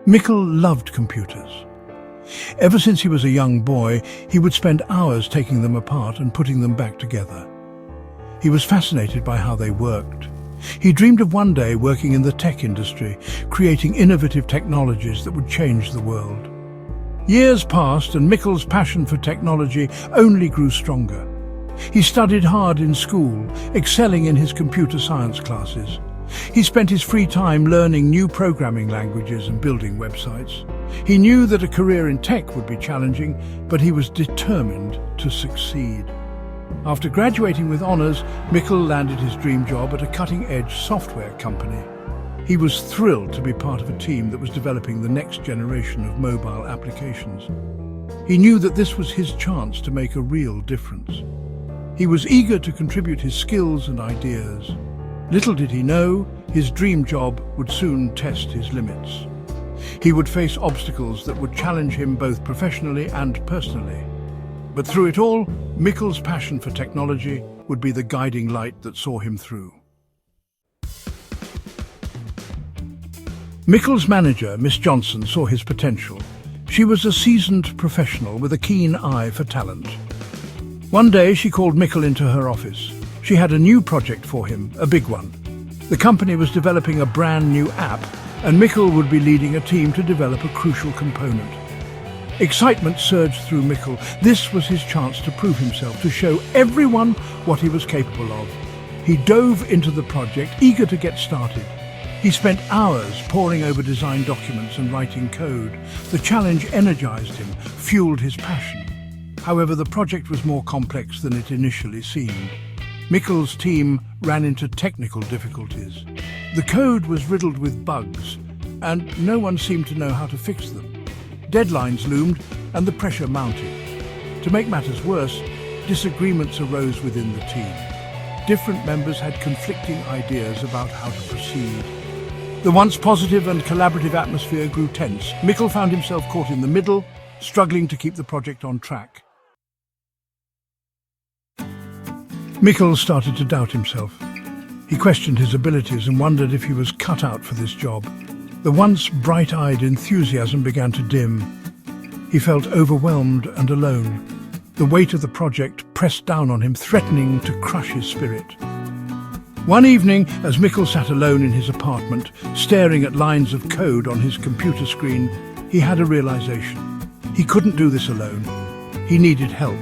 Mickel loved computers. Ever since he was a young boy, he would spend hours taking them apart and putting them back together. He was fascinated by how they worked. He dreamed of one day working in the tech industry, creating innovative technologies that would change the world. Years passed and Mickel's passion for technology only grew stronger. He studied hard in school, excelling in his computer science classes. He spent his free time learning new programming languages and building websites. He knew that a career in tech would be challenging, but he was determined to succeed. After graduating with honors, Mickel landed his dream job at a cutting-edge software company. He was thrilled to be part of a team that was developing the next generation of mobile applications. He knew that this was his chance to make a real difference. He was eager to contribute his skills and ideas. Little did he know, his dream job would soon test his limits. He would face obstacles that would challenge him both professionally and personally. But through it all, Mickel's passion for technology would be the guiding light that saw him through. Mickel's manager, Miss Johnson, saw his potential. She was a seasoned professional with a keen eye for talent. One day she called Mickel into her office. She had a new project for him, a big one. The company was developing a brand new app, and Mickel would be leading a team to develop a crucial component. Excitement surged through Mickel. This was his chance to prove himself, to show everyone what he was capable of. He dove into the project, eager to get started. He spent hours poring over design documents and writing code. The challenge energized him, fueled his passion. However, the project was more complex than it initially seemed. Mickel's team ran into technical difficulties. The code was riddled with bugs, and no one seemed to know how to fix them. Deadlines loomed, and the pressure mounted. To make matters worse, disagreements arose within the team. Different members had conflicting ideas about how to proceed. The once positive and collaborative atmosphere grew tense. Mickel found himself caught in the middle, struggling to keep the project on track. Mickel started to doubt himself. He questioned his abilities and wondered if he was cut out for this job. The once bright-eyed enthusiasm began to dim. He felt overwhelmed and alone. The weight of the project pressed down on him, threatening to crush his spirit. One evening, as Mickel sat alone in his apartment, staring at lines of code on his computer screen, he had a realization. He couldn't do this alone. He needed help.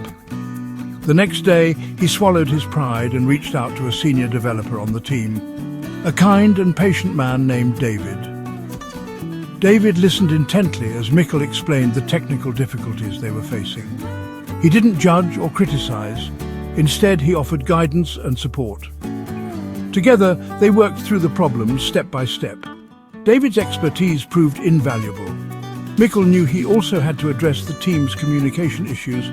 The next day, he swallowed his pride and reached out to a senior developer on the team, a kind and patient man named David. David listened intently as Mickel explained the technical difficulties they were facing. He didn't judge or criticize. Instead, he offered guidance and support. Together, they worked through the problems step by step. David's expertise proved invaluable. Mickel knew he also had to address the team's communication issues.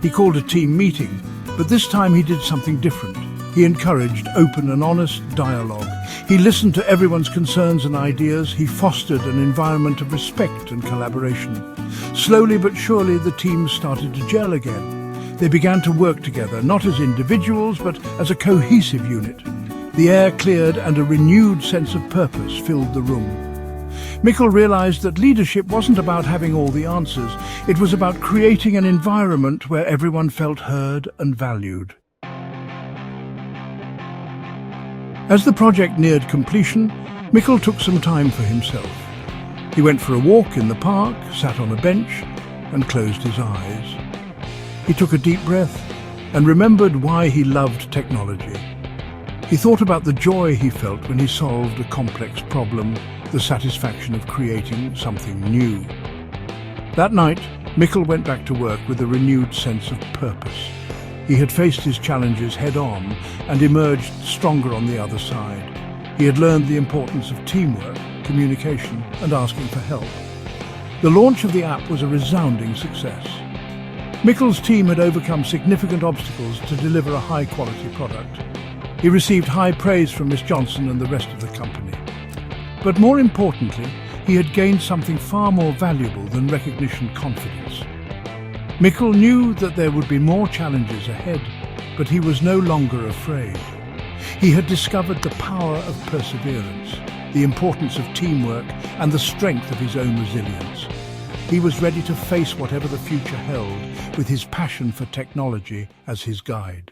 He called a team meeting, but this time he did something different. He encouraged open and honest dialogue. He listened to everyone's concerns and ideas. He fostered an environment of respect and collaboration. Slowly but surely, the team started to gel again. They began to work together, not as individuals, but as a cohesive unit. The air cleared and a renewed sense of purpose filled the room. Mickel realized that leadership wasn't about having all the answers. It was about creating an environment where everyone felt heard and valued. As the project neared completion, Mickel took some time for himself. He went for a walk in the park, sat on a bench, and closed his eyes. He took a deep breath and remembered why he loved technology. He thought about the joy he felt when he solved a complex problem, the satisfaction of creating something new. That night, Mickel went back to work with a renewed sense of purpose. He had faced his challenges head-on and emerged stronger on the other side. He had learned the importance of teamwork, communication, and asking for help. The launch of the app was a resounding success. Mickel's team had overcome significant obstacles to deliver a high-quality product. He received high praise from Miss Johnson and the rest of the company. But more importantly, he had gained something far more valuable than recognition: confidence. Mickel knew that there would be more challenges ahead, but he was no longer afraid. He had discovered the power of perseverance. the importance of teamwork and the strength of his own resilience. He was ready to face whatever the future held, with his passion for technology as his guide.